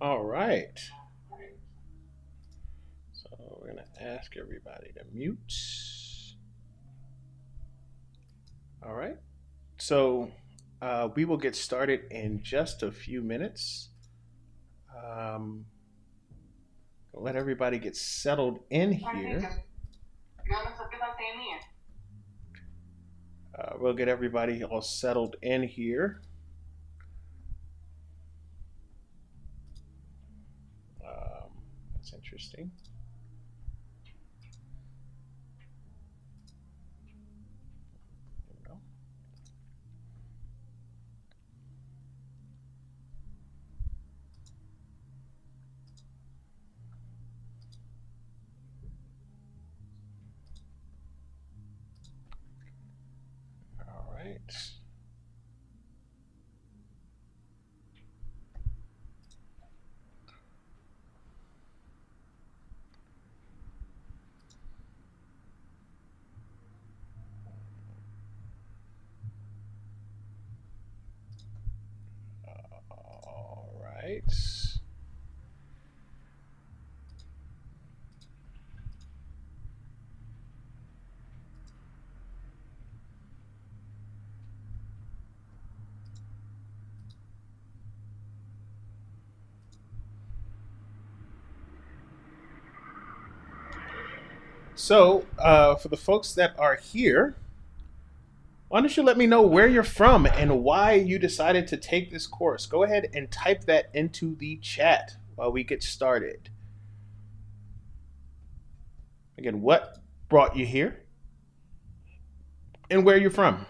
All right. So we're going to ask everybody to mute. All right. So we will get started in just a few minutes. Um, let everybody get settled in here. We'll get everybody all settled in here. Um, that's interesting. There we go. All right. All right. So, for the folks that are here, why don't you let me know where you're from and why you decided to take this course? Go ahead and type that into the chat while we get started. Again, what brought you here and where you're from?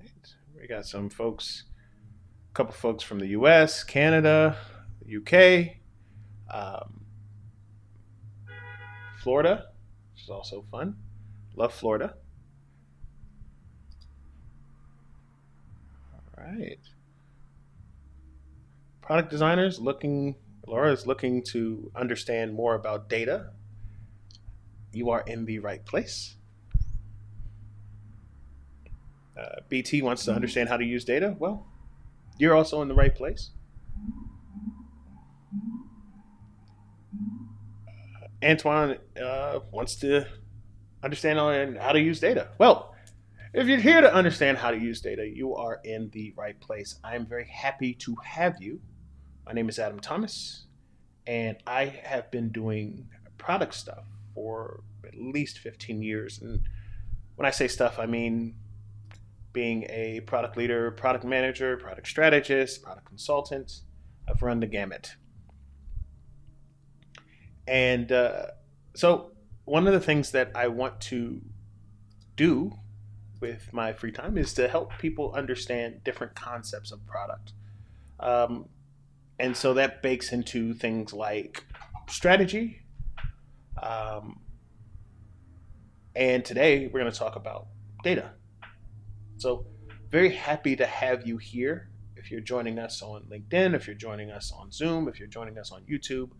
Right. We got some folks, a couple folks from the US, Canada, UK, um, Florida, which is also fun. Love Florida. All right. Product designers looking, Laura is looking to understand more about data. You are in the right place. BT wants to understand how to use data. Well, you're also in the right place. Antoine wants to understand how to use data. Well, if you're here to understand how to use data, you are in the right place. I am very happy to have you. My name is Adam Thomas, and I have been doing product stuff for at least 15 years. And when I say stuff, I mean being a product leader, product manager, product strategist, product consultant. I've run the gamut. And so, one of the things that I want to do with my free time is to help people understand different concepts of product. Um, and so that bakes into things like strategy. Um, and today we're going to talk about data. So, very happy to have you here. If you're joining us on LinkedIn, if you're joining us on Zoom, if you're joining us on YouTube,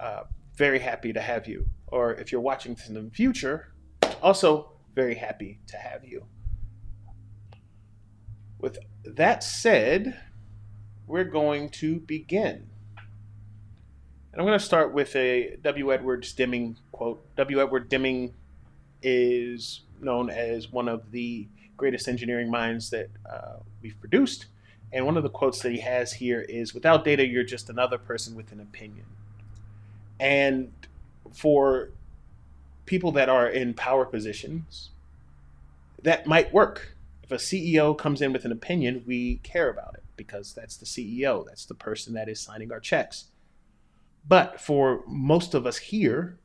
uh, very happy to have you. Or if you're watching this in the future, also very happy to have you. With that said, we're going to begin. And I'm going to start with a W. Edwards Deming quote. W. Edward Deming is known as one of the greatest engineering minds that we've produced. And one of the quotes that he has here is, "Without data, you're just another person with an opinion." And for people that are in power positions, that might work. If a CEO comes in with an opinion, we care about it because that's the CEO, that's the person that is signing our checks. But for most of us here,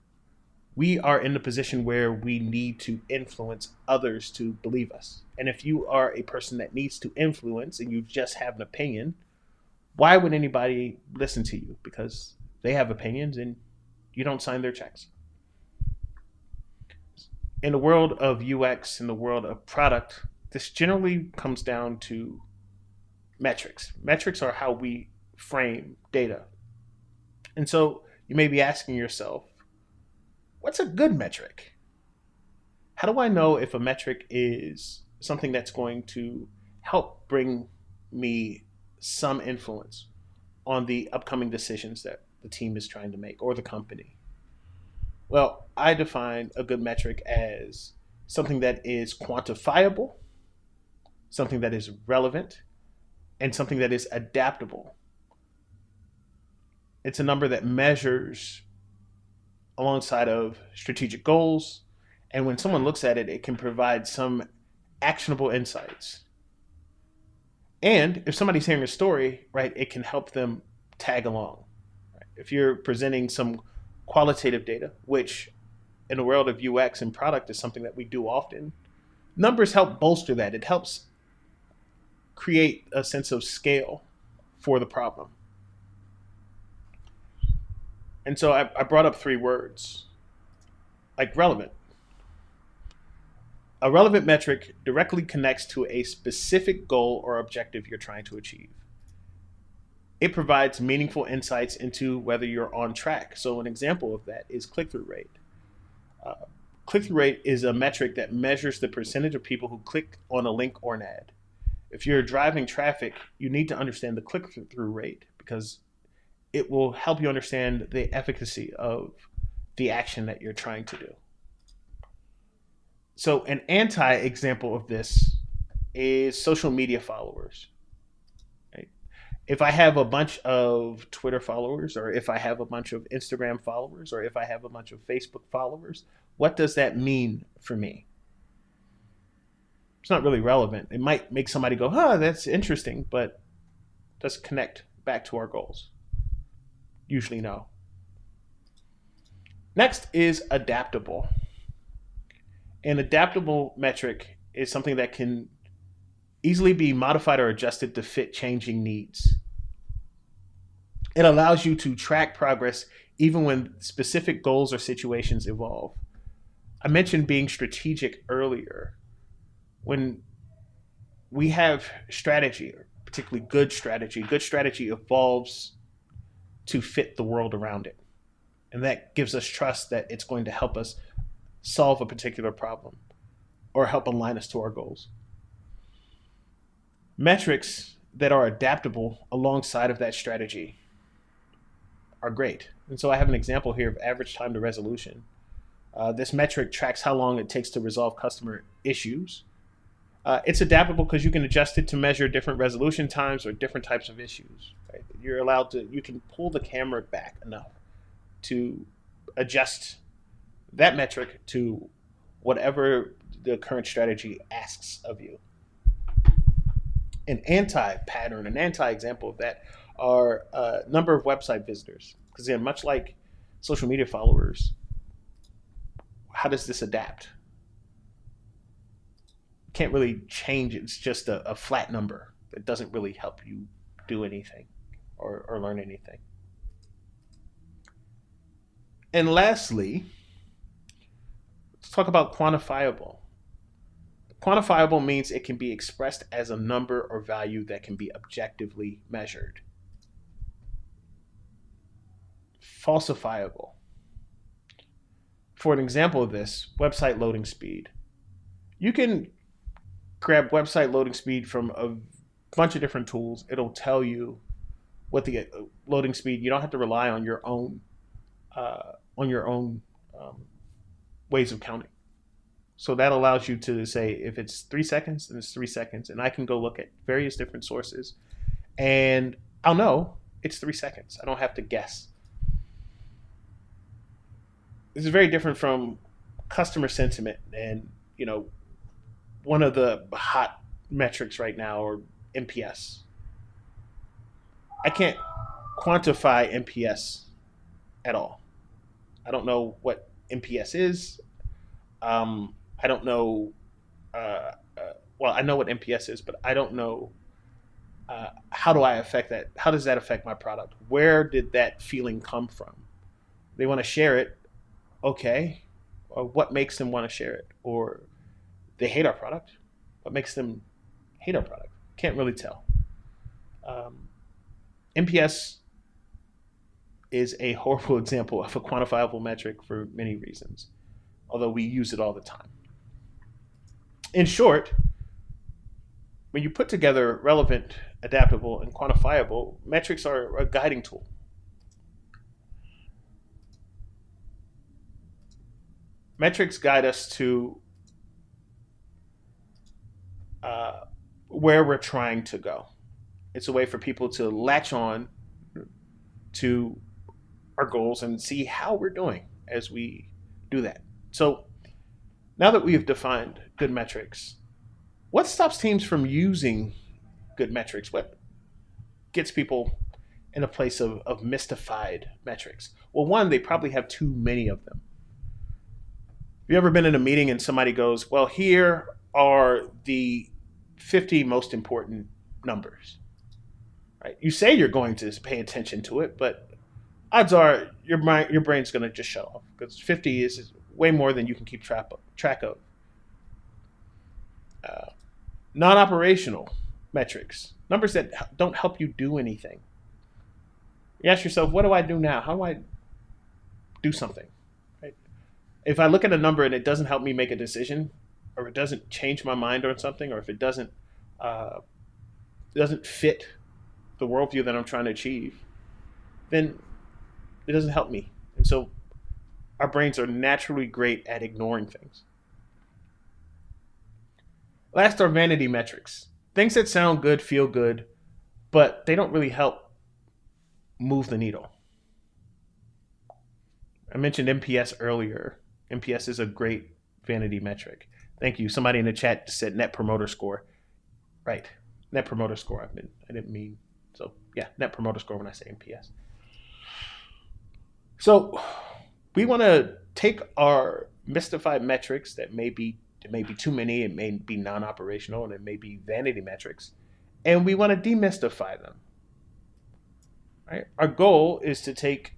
we are in the position where we need to influence others to believe us. And if you are a person that needs to influence and you just have an opinion, why would anybody listen to you? Because they have opinions and you don't sign their checks. In the world of UX, in the world of product, this generally comes down to metrics. Metrics are how we frame data. And so you may be asking yourself, what's a good metric? How do I know if a metric is something that's going to help bring me some influence on the upcoming decisions that the team is trying to make or the company? Well, I define a good metric as something that is quantifiable, something that is relevant, and something that is adaptable. It's a number that measures alongside of strategic goals, and when someone looks at it, it can provide some actionable insights. And if somebody's hearing a story, right, it can help them tag along. Right? If you're presenting some qualitative data, which in the world of UX and product is something that we do often, numbers help bolster that. It helps create a sense of scale for the problem. And so I brought up three words like relevant. A relevant metric directly connects to a specific goal or objective you're trying to achieve. It provides meaningful insights into whether you're on track. So, an example of that is click through rate. Uh, Click through rate is a metric that measures the percentage of people who click on a link or an ad. If you're driving traffic, you need to understand the click through rate because it will help you understand the efficacy of the action that you're trying to do. So, an anti example of this is social media followers. Right? If I have a bunch of Twitter followers, or if I have a bunch of Instagram followers, or if I have a bunch of Facebook followers, what does that mean for me? It's not really relevant. It might make somebody go, huh, that's interesting, but does it connect back to our goals? Usually, no. Next is adaptable. An adaptable metric is something that can easily be modified or adjusted to fit changing needs. It allows you to track progress even when specific goals or situations evolve. I mentioned being strategic earlier. When we have strategy, particularly good strategy evolves to fit the world around it. And that gives us trust that it's going to help us solve a particular problem or help align us to our goals. Metrics that are adaptable alongside of that strategy are great. And so I have an example here of average time to resolution. This metric tracks how long it takes to resolve customer issues. It's adaptable because you can adjust it to measure different resolution times or different types of issues. Right? You can pull the camera back enough to adjust that metric to whatever the current strategy asks of you. An anti-pattern, an anti-example of that are number of website visitors. Because again, much like social media followers, how does this adapt? Can't really change it. It's just a flat number that doesn't really help you do anything or learn anything. And lastly, let's talk about quantifiable. Quantifiable means it can be expressed as a number or value that can be objectively measured. Falsifiable. For an example of this, website loading speed. You can grab website loading speed from a bunch of different tools. It'll tell you what the loading speed. You don't have to rely on your own ways of counting. So that allows you to say if it's 3 seconds, then it's 3 seconds, and I can go look at various different sources, and I'll know it's 3 seconds. I don't have to guess. This is very different from customer sentiment, and one of the hot metrics right now or NPS. I can't quantify NPS at all. I don't know what NPS is. I don't know. Well, I know what NPS is, but I don't know how do I affect that. How does that affect my product? Where did that feeling come from? They want to share it. Okay. What makes them want to share it? Or they hate our product. What makes them hate our product? Can't really tell. Um, NPS is a horrible example of a quantifiable metric for many reasons, although we use it all the time. In short, when you put together relevant, adaptable, and quantifiable, metrics are a guiding tool. Metrics guide us to uh, where we're trying to go. It's a way for people to latch on to our goals and see how we're doing as we do that. So now that we've defined good metrics, what stops teams from using good metrics? What gets people in a place of mystified metrics? Well, one, they probably have too many of them. Have you ever been in a meeting and somebody goes, well, here are the 50 most important numbers, right? You say you're going to pay attention to it, but odds are your brain's going to just shut off because 50 is way more than you can keep track of. Uh, Non-operational metrics, numbers that don't help you do anything. You ask yourself, what do I do now? How do I do something? Right? If I look at a number and it doesn't help me make a decision, or it doesn't change my mind on something, or if uh, it doesn't fit the worldview that I'm trying to achieve, then it doesn't help me. And so our brains are naturally great at ignoring things. Last are vanity metrics. Things that sound good, feel good, but they don't really help move the needle. I mentioned NPS earlier. NPS is a great vanity metric. Thank you. Somebody in the chat said net promoter score. Right. Net promoter score. I didn't mean so. Yeah, net promoter score when I say NPS. So we want to take our mystified metrics that may be too many, it may be non-operational, and it may be vanity metrics, and we want to demystify them. Right? Our goal is to take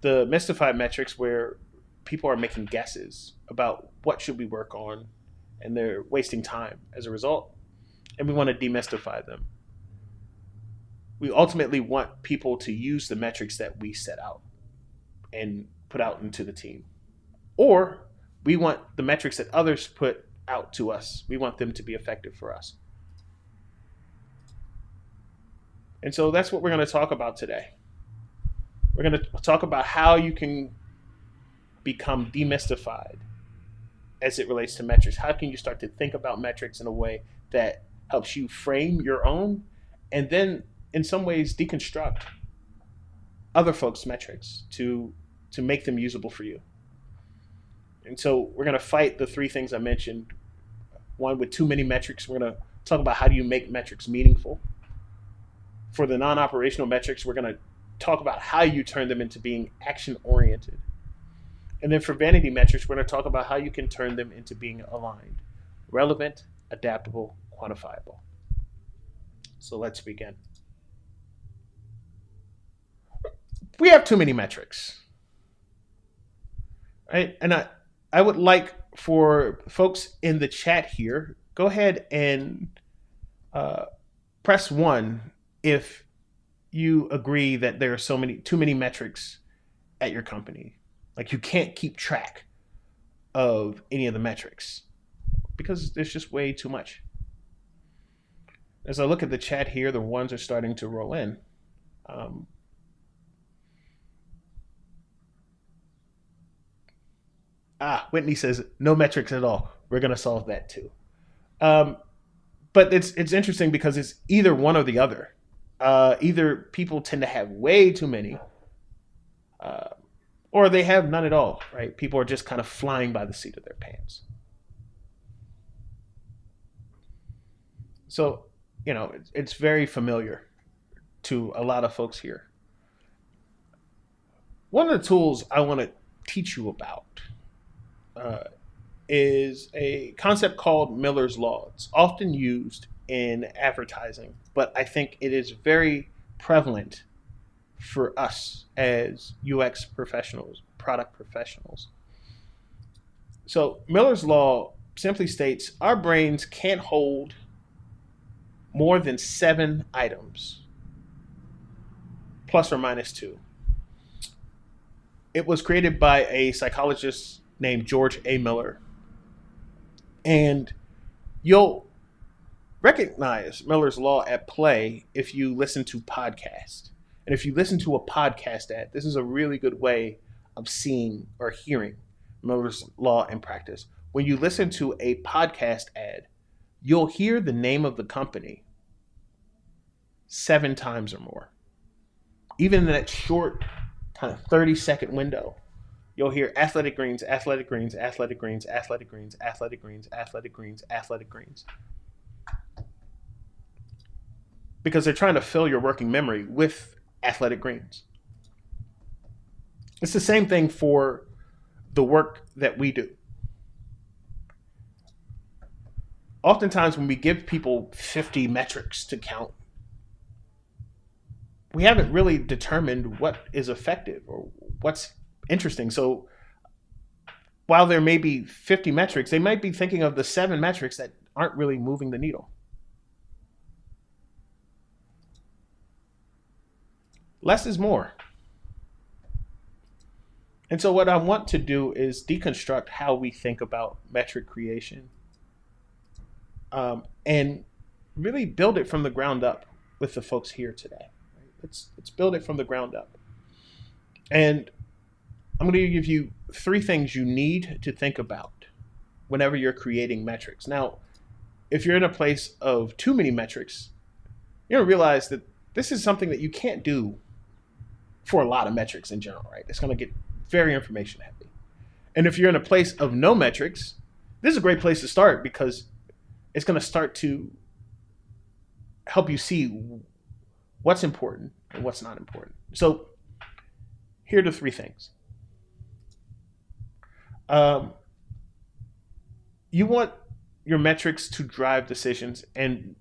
the mystified metrics where people are making guesses about what should we work on, and they're wasting time as a result, and we want to demystify them. We ultimately want people to use the metrics that we set out and put out into the team. Or we want the metrics that others put out to us. We want them to be effective for us. And so that's what we're going to talk about today. We're going to talk about how you can become demystified as it relates to metrics. How can you start to think about metrics in a way that helps you frame your own and then in some ways deconstruct other folks' metrics to make them usable for you. And so we're going to fight the three things I mentioned. One, with too many metrics, we're going to talk about how do you make metrics meaningful. For the non-operational metrics, we're going to talk about how you turn them into being action-oriented. And then for vanity metrics, we're going to talk about how you can turn them into being aligned, relevant, adaptable, quantifiable. So let's begin. We have too many metrics, right? And I would like for folks in the chat here, go ahead and press 1 if you agree that there are too many metrics at your company. Like you can't keep track of any of the metrics because there's just way too much. As I look at the chat here, the ones are starting to roll in. Whitney says no metrics at all. We're going to solve that too. But it's interesting because it's either one or the other. Either people tend to have way too many, or they have none at all, right? People are just kind of flying by the seat of their pants. So, it's very familiar to a lot of folks here. One of the tools I want to teach you about uh, is a concept called Miller's Law. It's often used in advertising, but I think it is very prevalent for us as UX professionals, product professionals. So, Miller's Law simply states our brains can't hold more than 7 items, plus or minus two. It was created by a psychologist named George A. Miller. And you'll recognize Miller's Law at play if you listen to podcasts. And if you listen to a podcast ad, this is a really good way of seeing or hearing Miller's Law in practice. When you listen to a podcast ad, you'll hear the name of the company 7 times or more. Even in that short kind of 30-second window, you'll hear Athletic Greens, Athletic Greens, Athletic Greens, Athletic Greens, Athletic Greens, Athletic Greens, Athletic Greens. Because they're trying to fill your working memory with Athletic Greens. It's the same thing for the work that we do. Oftentimes, when we give people 50 metrics to count, we haven't really determined what is effective or what's interesting. So while there may be 50 metrics, they might be thinking of the 7 metrics that aren't really moving the needle. Less is more. And so what I want to do is deconstruct how we think about metric creation, and really build it from the ground up with the folks here today. Let's build it from the ground up. And I'm going to give you 3 things you need to think about whenever you're creating metrics. Now, if you're in a place of too many metrics, you're going to realize that this is something that you can't do for a lot of metrics in general, right? It's going to get very information heavy. And if you're in a place of no metrics, this is a great place to start because it's going to start to help you see what's important and what's not important. So here are the 3 things. You want your metrics to drive decisions, and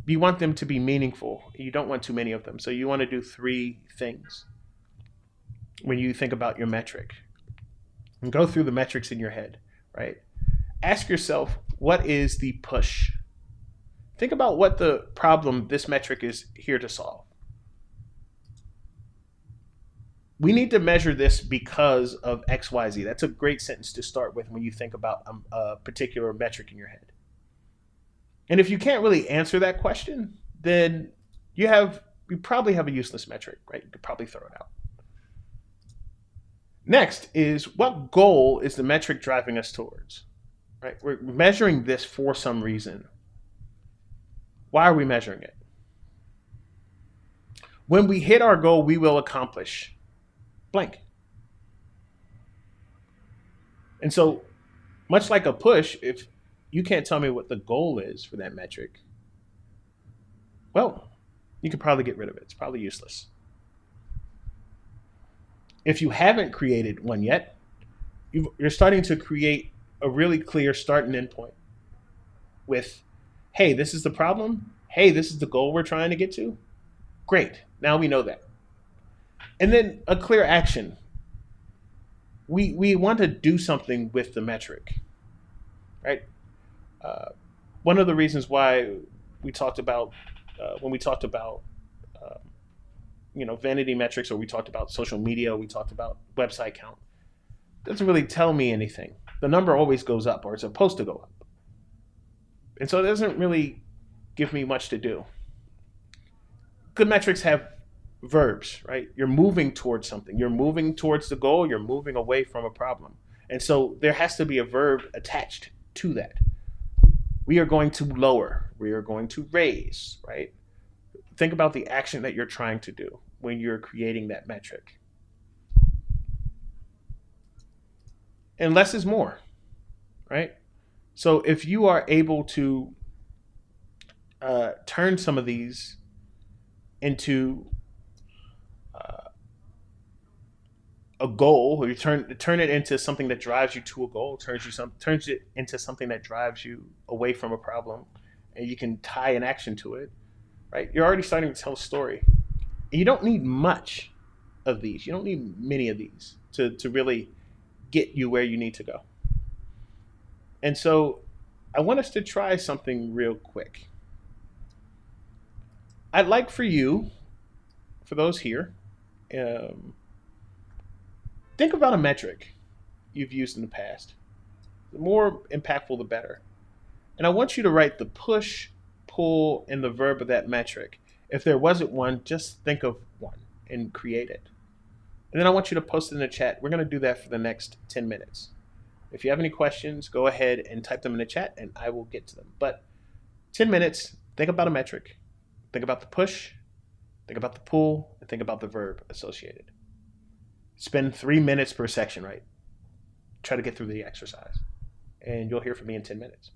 you want them to be meaningful. You don't want too many of them. So you want to do 3 things when you think about your metric. And go through the metrics in your head, right? Ask yourself, what is the push? Think about what the problem this metric is here to solve. We need to measure this because of XYZ. That's a great sentence to start with when you think about a particular metric in your head. And if you can't really answer that question, then you probably have a useless metric, right? You could probably throw it out. Next is, what goal is the metric driving us towards? Right? We're measuring this for some reason. Why are we measuring it? When we hit our goal, we will accomplish blank. And so, much like a push, if you can't tell me what the goal is for that metric, well, you could probably get rid of it. It's probably useless. If you haven't created one yet, you're starting to create a really clear start and end point with, hey, this is the problem. Hey, this is the goal we're trying to get to. Great. Now we know that. And then a clear action. We want to do something with the metric, right? One of the reasons why we talked about, when we talked about, vanity metrics, or we talked about social media, we talked about website count, doesn't really tell me anything. The number always goes up, or it's supposed to go up. And so it doesn't really give me much to do. Good metrics have verbs, right? You're moving towards something. You're moving towards the goal. You're moving away from a problem. And so there has to be a verb attached to that. We are going to lower. We are going to raise, right? Think about the action that you're trying to do when you're creating that metric. And less is more, right? So if you are able to turn some of these into uh, a goal, or you turn it into something that drives you to a goal, turns it into something that drives you away from a problem, and you can tie an action to it. Right? You're already starting to tell a story. And you don't need much of these. You don't need many of these to really get you where you need to go. And so I want us to try something real quick. I'd like for you, for those here, um, think about a metric you've used in the past. The more impactful, the better. And I want you to write the push, pull, and the verb of that metric. If there wasn't one, just think of one and create it. And then I want you to post it in the chat. We're going to do that for the next 10 minutes. If you have any questions, go ahead and type them in the chat and I will get to them. But 10 minutes, think about a metric, think about the push, think about the pull, and think about the verb associated. Spend 3 minutes per section, right? Try to get through the exercise. And you'll hear from me in 10 minutes.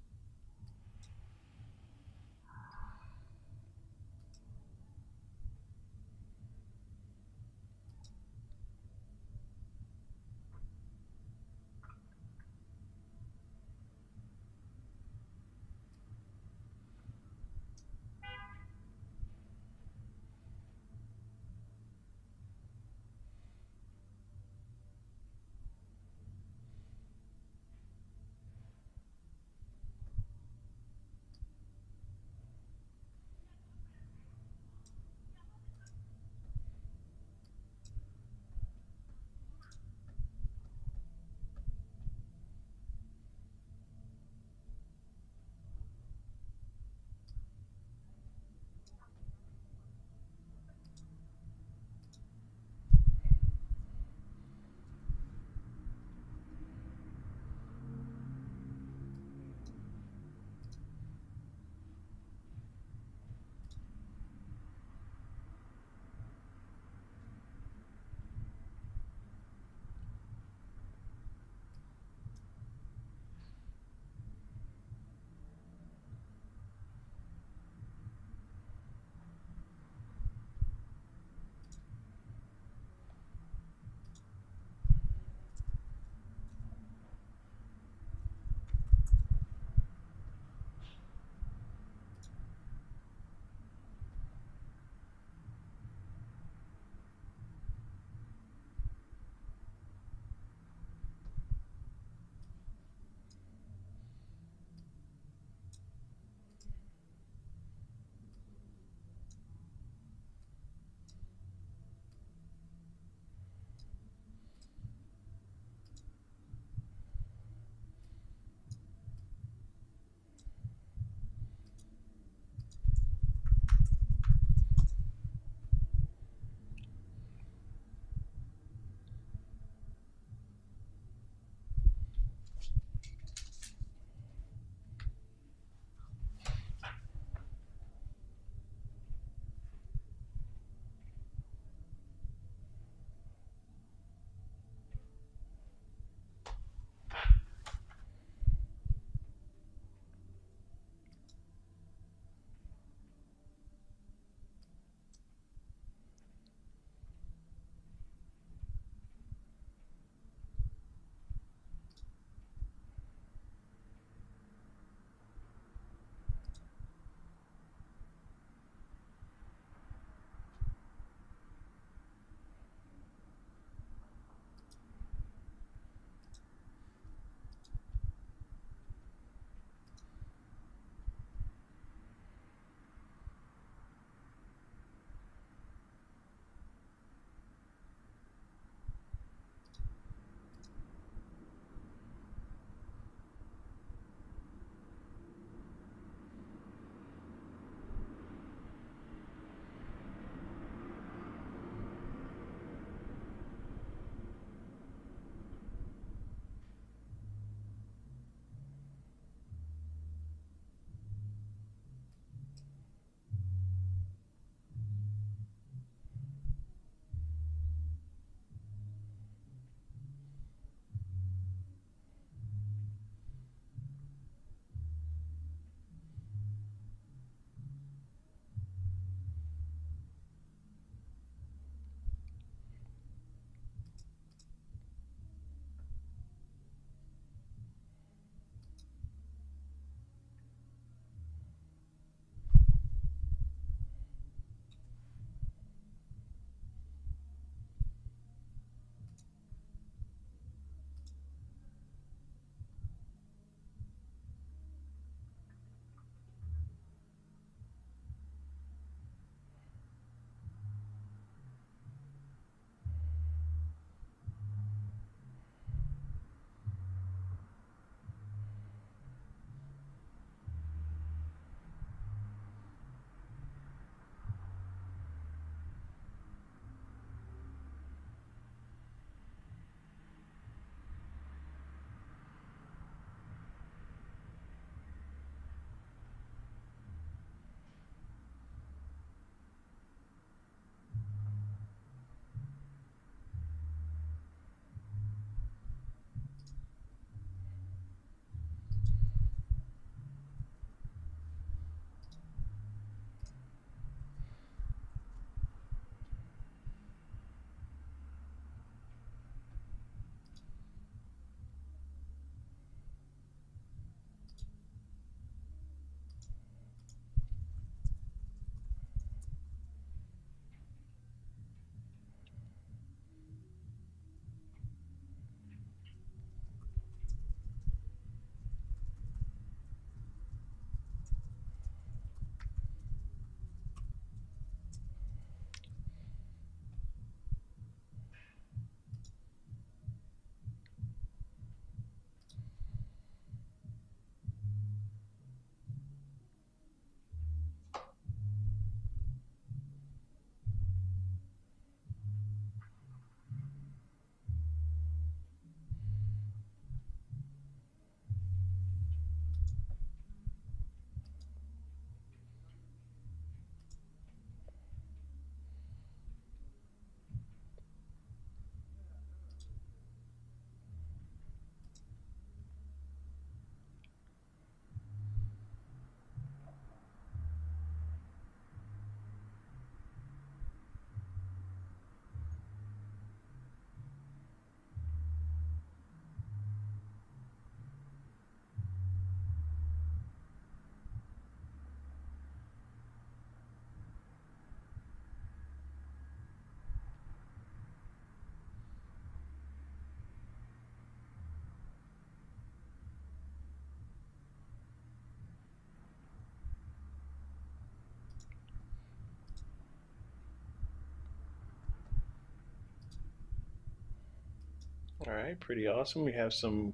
All right, pretty awesome. We have some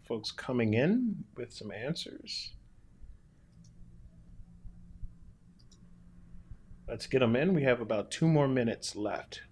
folks coming in with some answers. Let's get them in. We have about 2 more minutes left.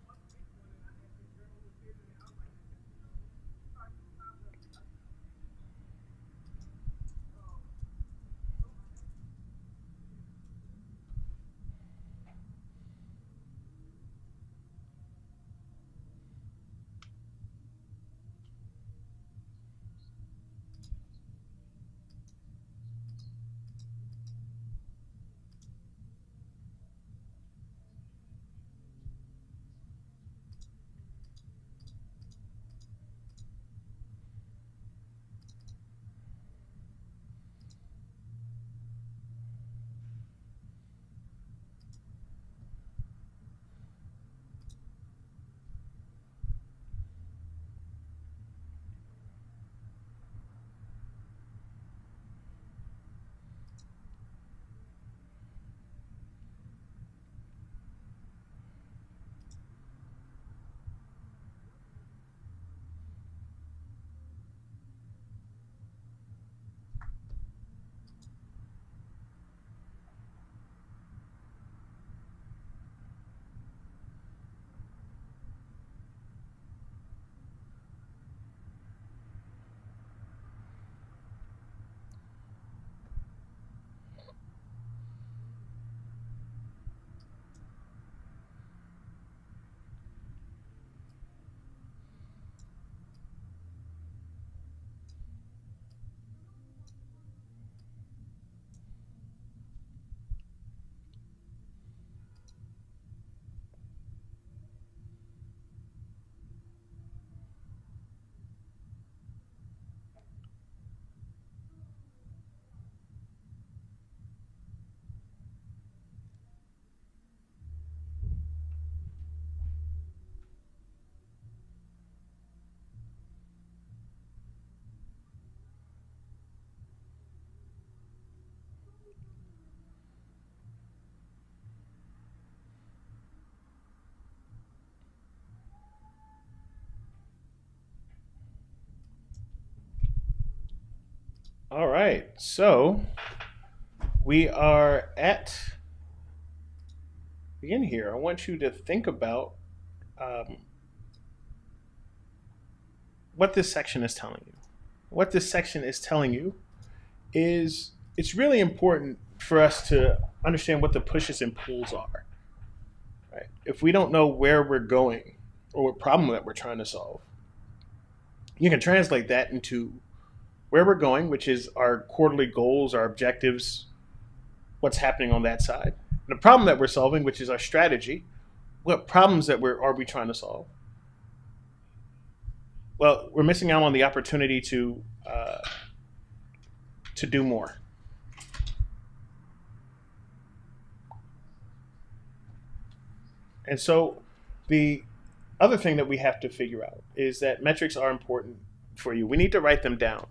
All right, so we are at begin here. I want you to think about um, what this section is telling you. What this section is telling you is it's really important for us to understand what the pushes and pulls are. Right? If we don't know where we're going or what problem that we're trying to solve, you can translate that into where we're going, which is our quarterly goals, our objectives, what's happening on that side. And the problem that we're solving, which is our strategy, what problems that are we trying to solve? Well, we're missing out on the opportunity to do more. And so the other thing that we have to figure out is that metrics are important for you. We need to write them down.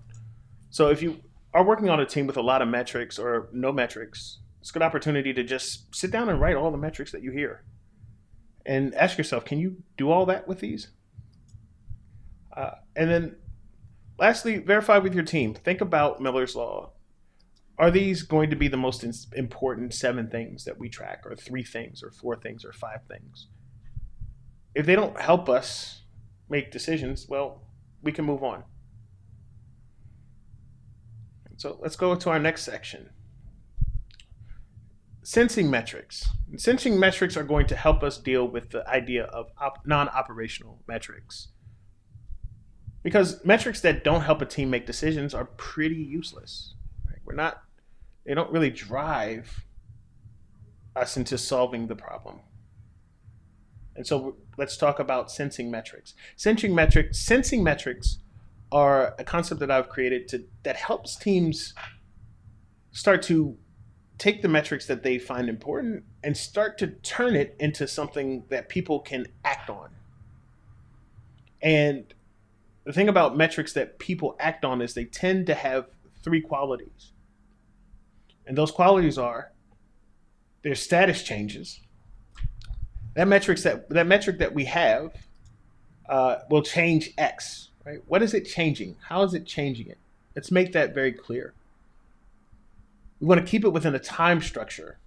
So if you are working on a team with a lot of metrics or no metrics, it's a good opportunity to just sit down and write all the metrics that you hear and ask yourself, can you do all that with these? And then lastly, verify with your team. Think about Miller's Law. Are these going to be the most important 7 things that we track, or 3 things, or 4 things, or 5 things? If they don't help us make decisions, well, we can move on. So let's go to our next section. Sensing metrics. Sensing metrics are going to help us deal with the idea of non-operational metrics. Because metrics that don't help a team make decisions are pretty useless. Right? They don't really drive us into solving the problem. And so let's talk about sensing metrics. Sensing metrics are a concept that I've created that helps teams start to take the metrics that they find important and start to turn it into something that people can act on. And the thing about metrics that people act on is they tend to have 3 qualities. And those qualities are their status changes. That metric that we have will change X. right? What is it changing? How is it changing it? Let's make that very clear. We want to keep it within a time structure.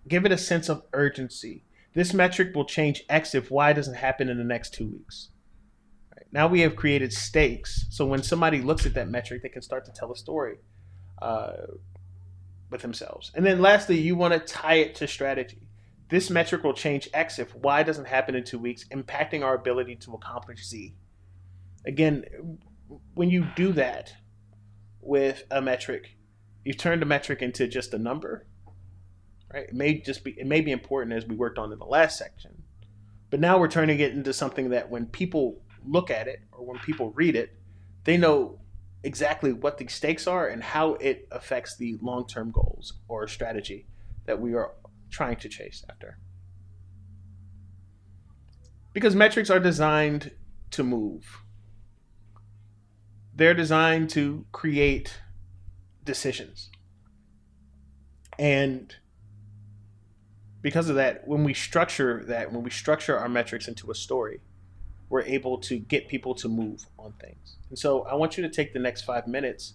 Give it a sense of urgency. This metric will change X if Y doesn't happen in the next 2 weeks. Right? Now we have created stakes. So when somebody looks at that metric, they can start to tell a story uh, with themselves. And then lastly, you want to tie it to strategy. This metric will change X if Y doesn't happen in 2 weeks, impacting our ability to accomplish Z. Again, when you do that with a metric, you turn the metric into just a number, right? It may be important as we worked on in the last section, but now we're turning it into something that when people look at it or when people read it, they know exactly what the stakes are and how it affects the long-term goals or strategy that we are trying to chase after. Because metrics are designed to move. They're designed to create decisions. And because of that, when we structure our metrics into a story, we're able to get people to move on things. And so I want you to take the next 5 minutes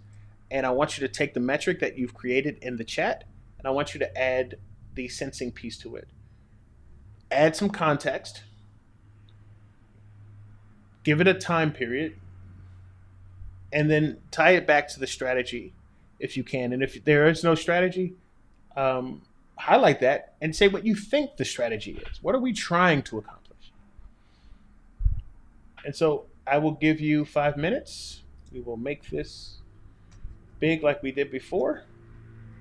and I want you to take the metric that you've created in the chat and I want you to add the sensing piece to it. Add some context, give it a time period, and then tie it back to the strategy if you can. And if there is no strategy, um, highlight that and say what you think the strategy is. What are we trying to accomplish? And so I will give you 5 minutes. We will make this big like we did before.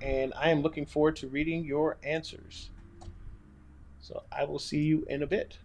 And I am looking forward to reading your answers. So I will see you in a bit.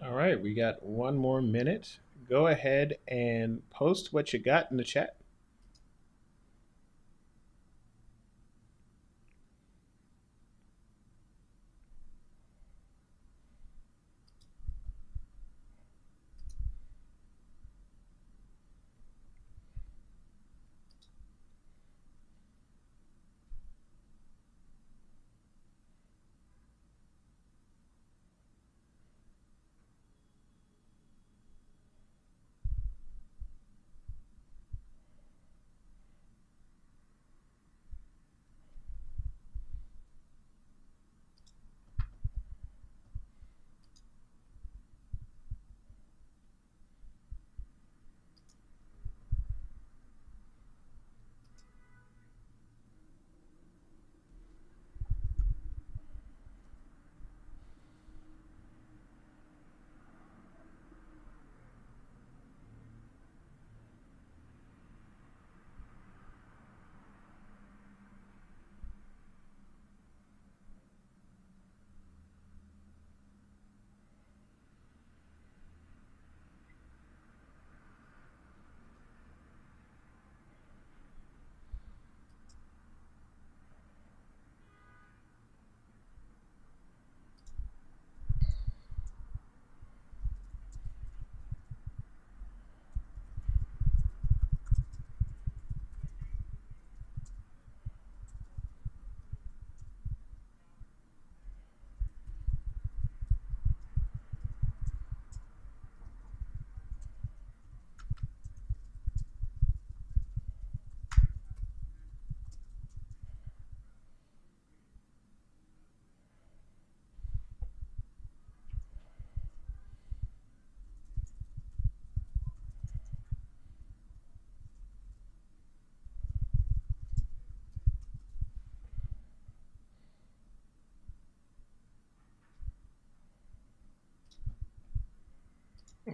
All right, we got one more minute. Go ahead and post what you got in the chat.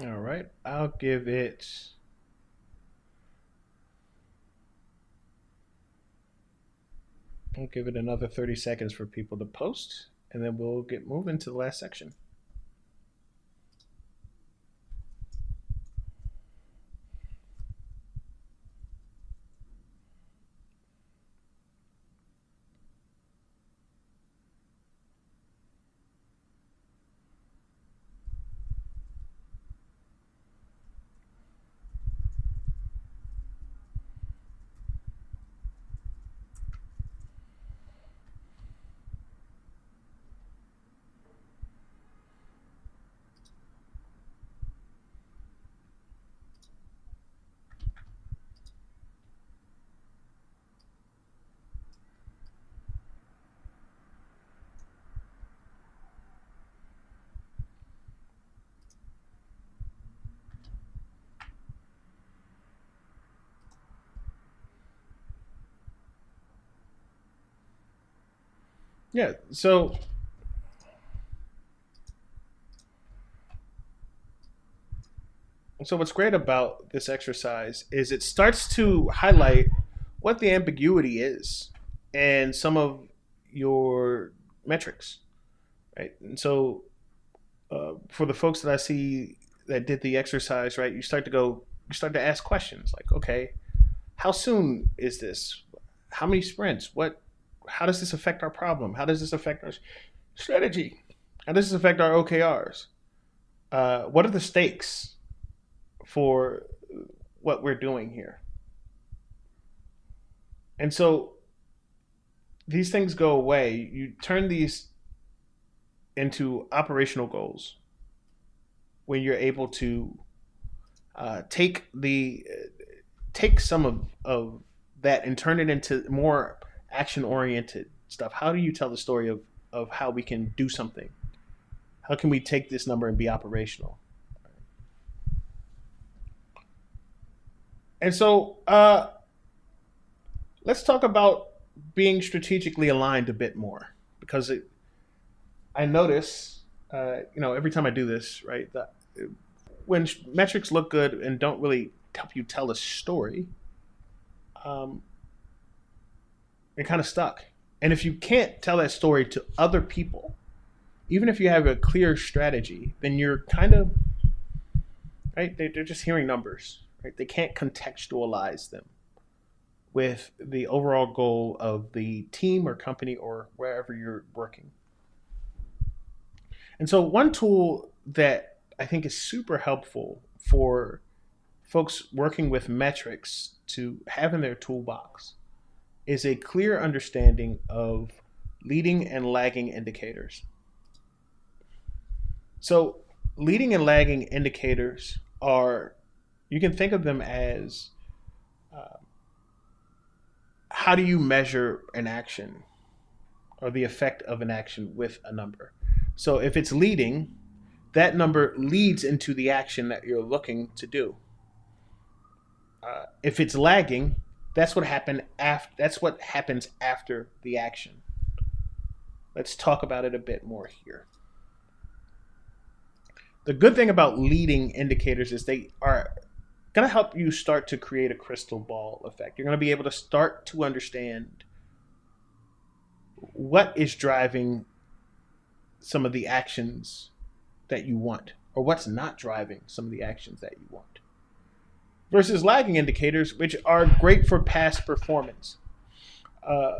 All right, I'll give it another 30 seconds for people to post, and then we'll get moving to the last section. Yeah, so what's great about this exercise is it starts to highlight what the ambiguity is and some of your metrics, right? And so for the folks that I see that did the exercise, right, you start to ask questions like, okay, how soon is this? How many sprints? How does this affect our problem? How does this affect our strategy? How does this affect our OKRs? What are the stakes for what we're doing here? And so these things go away. You turn these into operational goals when you're able to take the take some of that and turn it into more action oriented stuff. How do you tell the story of how we can do something? How can we take this number and be operational? And so let's talk about being strategically aligned a bit more because I notice, every time I do this, right, that when metrics look good and don't really help you tell a story, um, you're kind of stuck. And if you can't tell that story to other people, even if you have a clear strategy, then you're kind of right. They're just hearing numbers, right? They can't contextualize them with the overall goal of the team or company or wherever you're working. And so, one tool that I think is super helpful for folks working with metrics to have in their toolbox is a clear understanding of leading and lagging indicators. So, leading and lagging indicators are, you can think of them as uh, how do you measure an action or the effect of an action with a number. So, if it's leading, that number leads into the action that you're looking to do. If it's lagging, that's what happened after. That's what happens after the action. Let's talk about it a bit more here. The good thing about leading indicators is they are going to help you start to create a crystal ball effect. You're going to be able to start to understand what is driving some of the actions that you want, or what's not driving some of the actions that you want. Versus lagging indicators, which are great for past performance. Uh,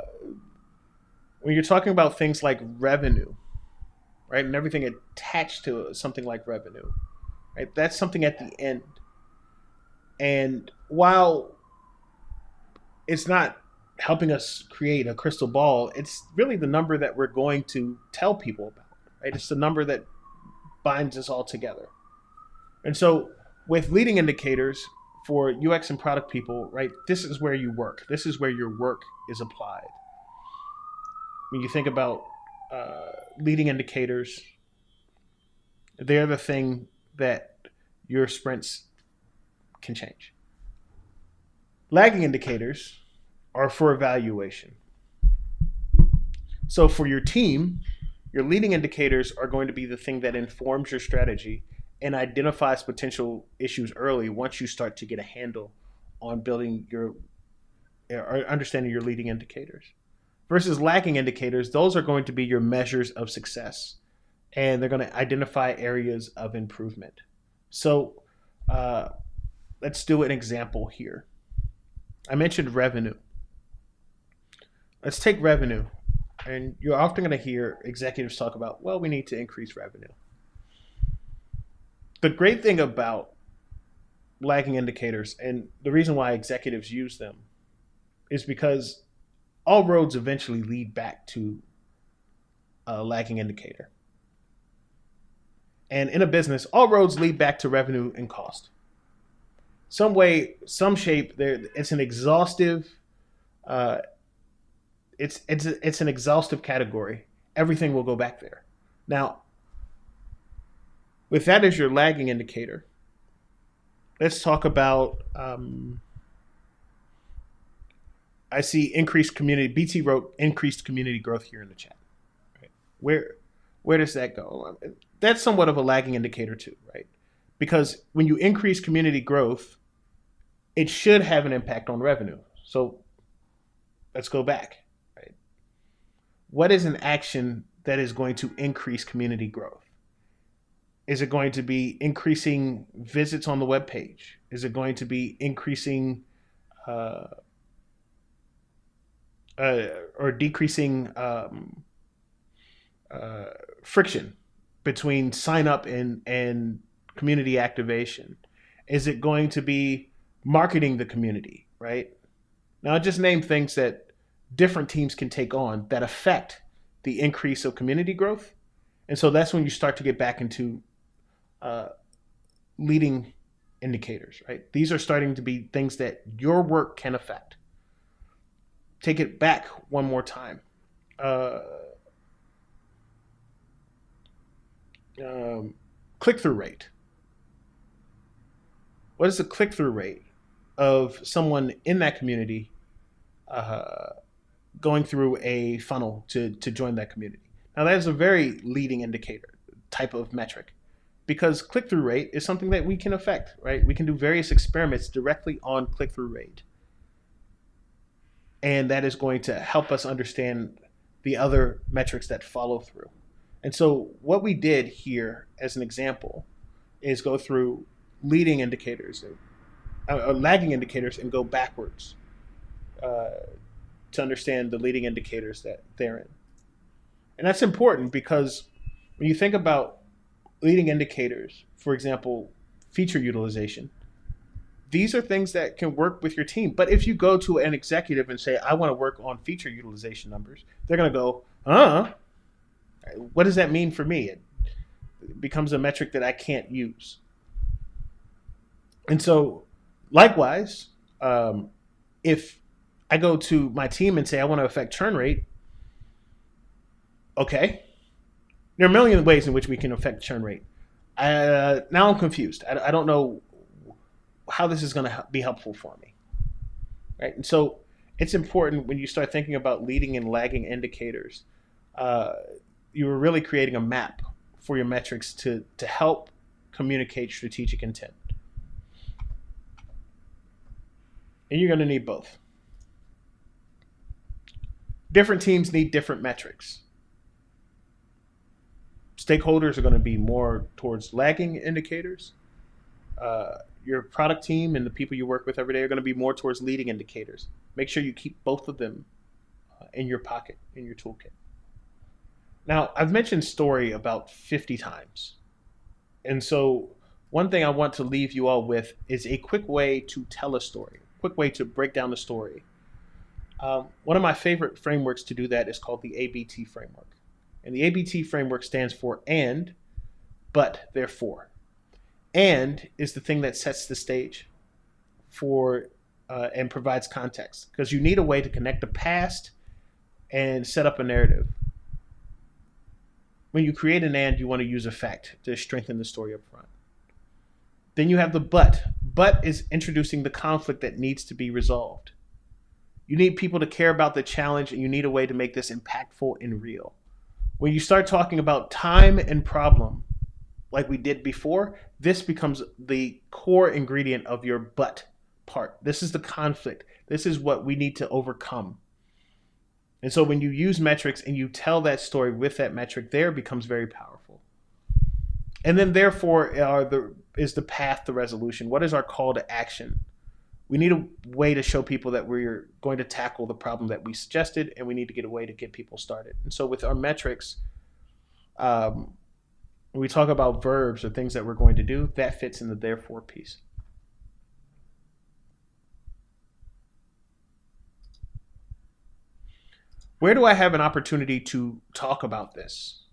when you're talking about things like revenue, right, and everything attached to something like revenue, right, that's something at the end. And while it's not helping us create a crystal ball, it's really the number that we're going to tell people about, right? It's the number that binds us all together. And so with leading indicators for UX and product people, right, this is where you work. This is where your work is applied. When you think about leading indicators, they're the thing that your sprints can change. Lagging indicators are for evaluation. So for your team, your leading indicators are going to be the thing that informs your strategy and identifies potential issues early once you start to get a handle on building your or understanding your leading indicators. Versus lagging indicators, those are going to be your measures of success, and they're going to identify areas of improvement. So uh, let's do an example here. I mentioned revenue. Let's take revenue. And you're often going to hear executives talk about, well, we need to increase revenue. The great thing about lagging indicators, and the reason why executives use them, is because all roads eventually lead back to a lagging indicator. And in a business, all roads lead back to revenue and cost. Some way, some shape, it's an exhaustive uh, it's an exhaustive category. Everything will go back there. Now, with that as your lagging indicator, let's talk about. I see increased community. BT wrote increased community growth here in the chat. Right? Where does that go? That's somewhat of a lagging indicator too, right? Because when you increase community growth, it should have an impact on revenue. So let's go back. What is an action that is going to increase community growth? Is it going to be increasing visits on the web page? Is it going to be increasing or decreasing friction between sign up and community activation? Is it going to be marketing the community, right? Now, I just name things that different teams can take on that affect the increase of community growth. And so that's when you start to get back into leading indicators, right? These are starting to be things that your work can affect. Take it back one more time. Click-through rate. What is the click-through rate of someone in that community going through a funnel to join that community? Now, that is a very leading indicator type of metric, because click-through rate is something that we can affect, right? We can do various experiments directly on click-through rate. And that is going to help us understand the other metrics that follow through. And so what we did here as an example is go through leading indicators, lagging indicators, and go backwards uh, to understand the leading indicators that they're in. And that's important because when you think about leading indicators, for example, feature utilization, these are things that can work with your team. But if you go to an executive and say, I want to work on feature utilization numbers, they're going to go, what does that mean for me? It becomes a metric that I can't use. And so, likewise, if I go to my team and say, I want to affect churn rate, okay, there are a million ways in which we can affect churn rate. Now I'm confused. I don't know how this is going to be helpful for me, right? And so it's important when you start thinking about leading and lagging indicators, uh, you are really creating a map for your metrics to help communicate strategic intent. And you're going to need both. Different teams need different metrics. Stakeholders are going to be more towards lagging indicators. Your product team and the people you work with every day are going to be more towards leading indicators. Make sure you keep both of them in your pocket, in your toolkit. Now, I've mentioned story about 50 times. And so, one thing I want to leave you all with is a quick way to tell a story, a quick way to break down the story. One of my favorite frameworks to do that is called the ABT framework. And the ABT framework stands for and, but, therefore. And is the thing that sets the stage for and provides context, because you need a way to connect the past and set up a narrative. When you create an and, you want to use a fact to strengthen the story up front. Then you have the but. But is introducing the conflict that needs to be resolved. You need people to care about the challenge, and you need a way to make this impactful and real. When you start talking about time and problem, like we did before, this becomes the core ingredient of your but part. This is the conflict. This is what we need to overcome. And so when you use metrics and you tell that story with that metric there, it becomes very powerful. And then therefore is the path to resolution. What is our call to action? We need a way to show people that we're going to tackle the problem that we suggested, and we need to get a way to get people started. And so with our metrics, when we talk about verbs or things that we're going to do, that fits in the therefore piece. Where do I have an opportunity to talk about this?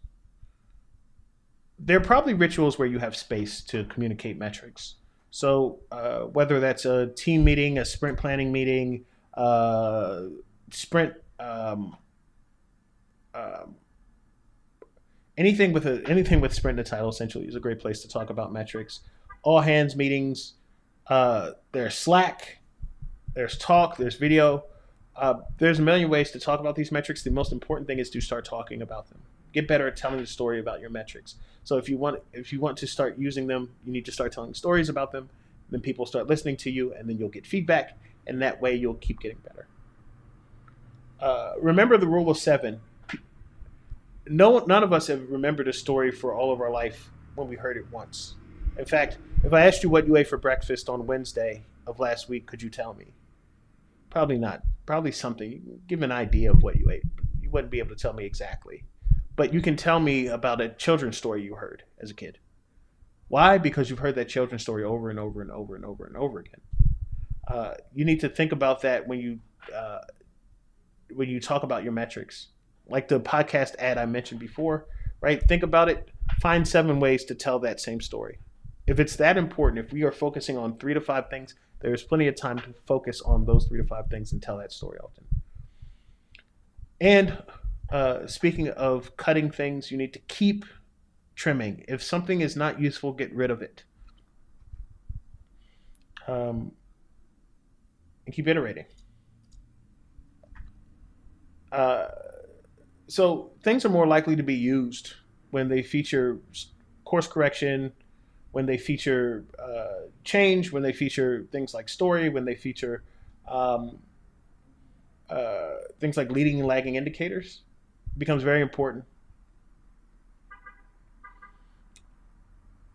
There are probably rituals where you have space to communicate metrics. So whether that's a team meeting, a sprint planning meeting, sprint, um, anything with sprint in the title essentially is a great place to talk about metrics. All hands meetings. There's Slack. There's talk. There's video. There's a million ways to talk about these metrics. The most important thing is to start talking about them. Get better at telling the story about your metrics. So if you want to start using them, you need to start telling stories about them. Then people start listening to you, and then you'll get feedback, and that way you'll keep getting better. Remember the rule of 7. None of us have remembered a story for all of our life when we heard it once. In fact, if I asked you what you ate for breakfast on Wednesday of last week, could you tell me? Probably not. Probably something. Give an idea of what you ate. You wouldn't be able to tell me exactly. But you can tell me about a children's story you heard as a kid. Why? Because you've heard that children's story over and over and over and over and over again. You need to think about that when you talk about your metrics. Like the podcast ad I mentioned before, right? Think about it. Find 7 ways to tell that same story. If it's that important, if we are focusing on 3 to 5 things, there's plenty of time to focus on those 3 to 5 things and tell that story often. And speaking of cutting things, you need to keep trimming. If something is not useful, get rid of it. And keep iterating. So things are more likely to be used when they feature course correction, when they feature change, when they feature things like story, when they feature things like leading and lagging indicators. It becomes very important.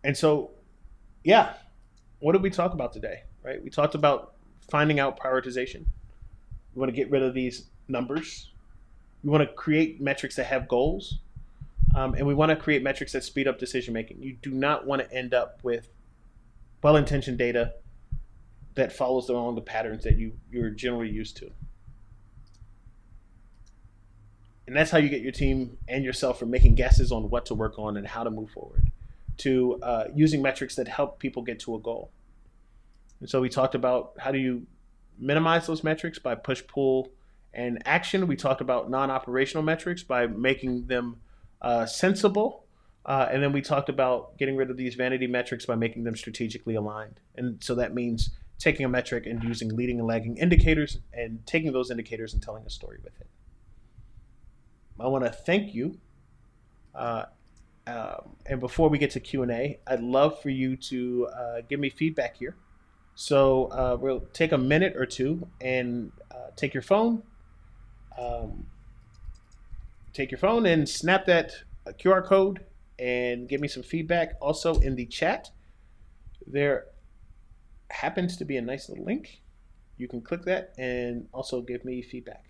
And so, yeah, what did we talk about today? Right? We talked about finding out prioritization. We want to get rid of these numbers. We want to create metrics that have goals, and we want to create metrics that speed up decision making. You do not want to end up with well-intentioned data that follows along the patterns that you're generally used to. And that's how you get your team and yourself from making guesses on what to work on and how to move forward to using metrics that help people get to a goal. And so we talked about how do you minimize those metrics by push, pull, and action. We talked about non-operational metrics by making them sensible. And then we talked about getting rid of these vanity metrics by making them strategically aligned. And so that means taking a metric and using leading and lagging indicators and taking those indicators and telling a story with it. I want to thank you. Uh, and before we get to Q&A, I'd love for you to give me feedback here. So we'll take a minute or two and take your phone, um, and snap that QR code and give me some feedback. Also in the chat, there happens to be a nice little link. You can click that and also give me feedback.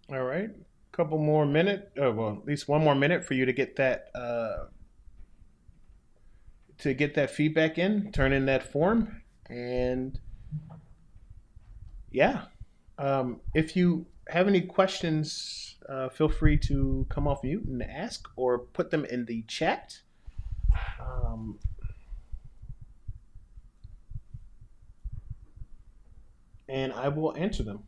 All right. Couple more minute, well, at least one more minute for you to get that feedback in, turn in that form, and yeah. If you have any questions, feel free to come off mute and ask, or put them in the chat, um, and I will answer them.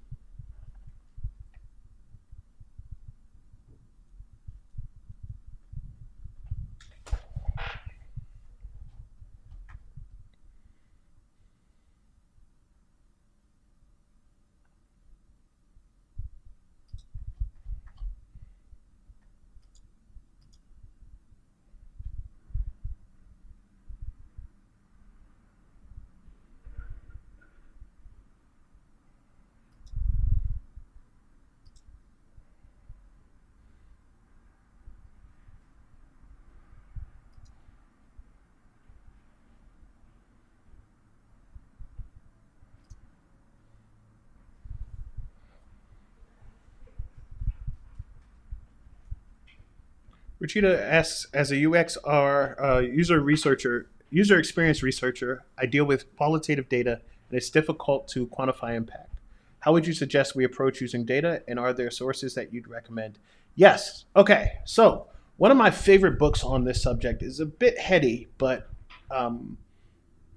Rachita asks, as a UX or user experience researcher, I deal with qualitative data and it's difficult to quantify impact. How would you suggest we approach using data, and are there sources that you'd recommend? Yes. Okay. So one of my favorite books on this subject is a bit heady, but um,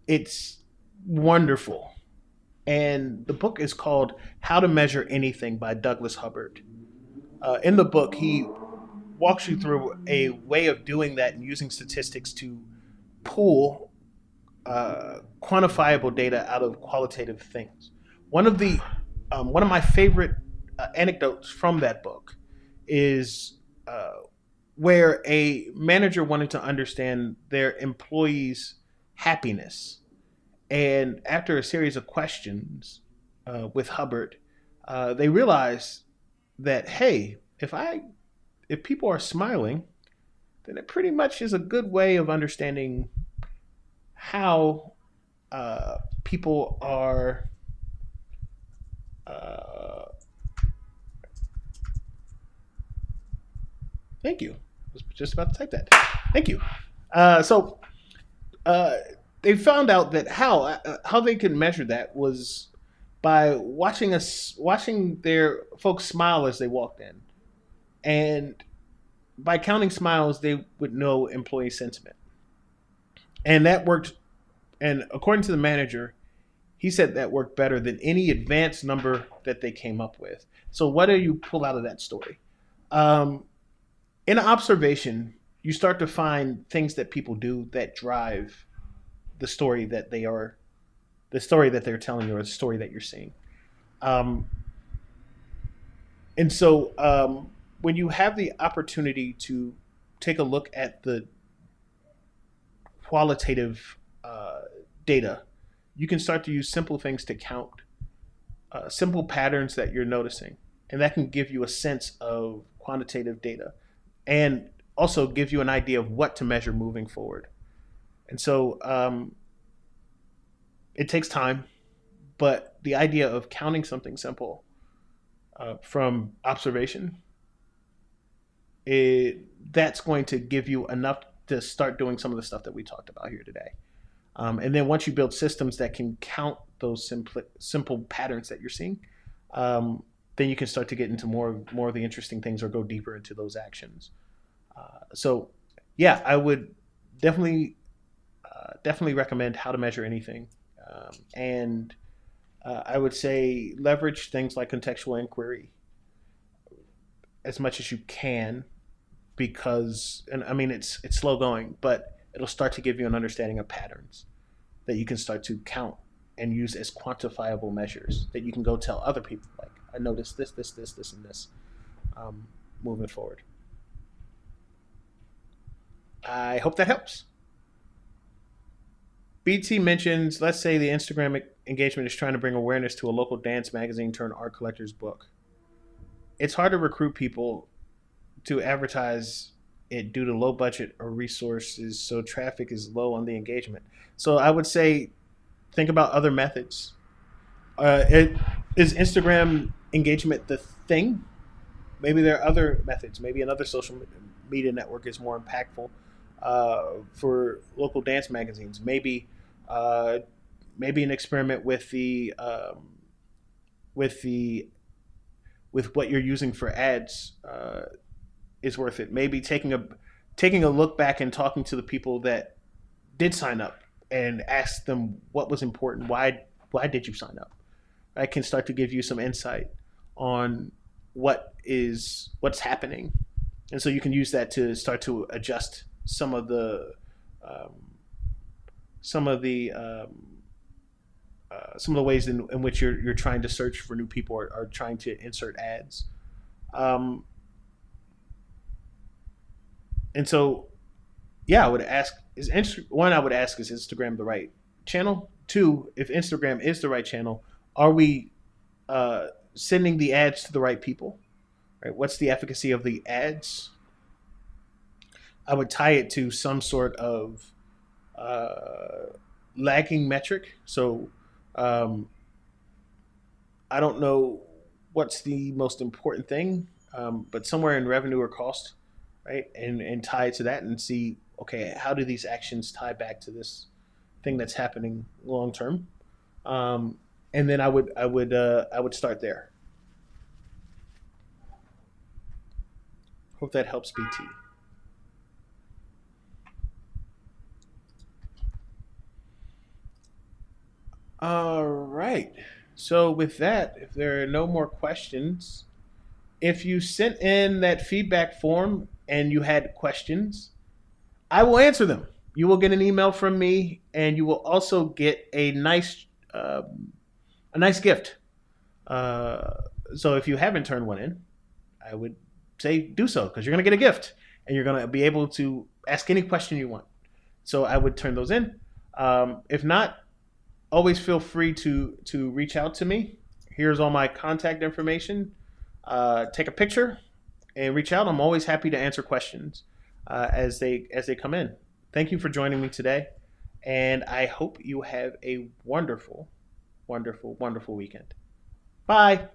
it's wonderful. And the book is called How to Measure Anything by Douglas Hubbard. In the book, he walks you through a way of doing that and using statistics to pull quantifiable data out of qualitative things. One of my favorite anecdotes from that book is where a manager wanted to understand their employees' happiness, and after a series of questions with Hubbard, they realized that, hey, if people are smiling, then it pretty much is a good way of understanding how people are. Uh, Thank you. I was just about to type that. Thank you. So uh, they found out that how they could measure that was by watching their folks smile as they walked in, and by counting smiles, they would know employee sentiment, and that worked. And according to the manager, he said that worked better than any advanced number that they came up with. So what do you pull out of that story? Um, in observation, you start to find things that people do that drive the story that they are, the story that they're telling you, or the story that you're seeing. Um, and so when you have the opportunity to take a look at the qualitative data, you can start to use simple things to count simple patterns that you're noticing, and that can give you a sense of quantitative data, and also give you an idea of what to measure moving forward. And so it takes time, but the idea of counting something simple from observation, that's going to give you enough to start doing some of the stuff that we talked about here today. And then once you build systems that can count those simple patterns that you're seeing, then you can start to get into more of the interesting things or go deeper into those actions. So, yeah, I would definitely definitely recommend How to Measure Anything, and I would say leverage things like contextual inquiry as much as you can, because, and I mean, it's slow going, but it'll start to give you an understanding of patterns that you can start to count and use as quantifiable measures that you can go tell other people, like, I noticed this, and this, um, moving forward. I hope that helps. BT mentions, let's say the Instagram engagement is trying to bring awareness to a local dance magazine turned art collector's book. It's hard to recruit people to advertise it due to low budget or resources, so traffic is low on the engagement. So I would say think about other methods. It is Instagram engagement the thing? Maybe there are other methods. Maybe another social media network is more impactful for local dance magazines. Uh, maybe an experiment with the with what you're using for ads is worth it. Maybe taking a look back and talking to the people that did sign up and ask them what was important. Why did you sign up? I can start to give you some insight on what's happening, and so you can use that to start to adjust um, some of the some of the ways in which you're trying to search for new people, or trying to insert ads. Um, and so, yeah, I would ask, one, I would ask, is Instagram the right channel? Two, if Instagram is the right channel, are we sending the ads to the right people? Right? What's the efficacy of the ads? I would tie it to some sort of uh, lagging metric. So um, I don't know what's the most important thing, but somewhere in revenue or cost, right? And tie it to that and see, okay, how do these actions tie back to this thing that's happening long term? Um, and then I would start there. Hope that helps, BT. All right. So with that, if there are no more questions, if you sent in that feedback form and you had questions, I will answer them. You will get an email from me, and you will also get a nice gift. Uh, so if you haven't turned one in, I would say do so because you're going to get a gift, and you're going to be able to ask any question you want. So I would turn those in. If not, always feel free to reach out to me. Here's all my contact information. Take a picture and reach out. I'm always happy to answer questions as they come in. Thank you for joining me today, and I hope you have a wonderful, wonderful, wonderful weekend. Bye.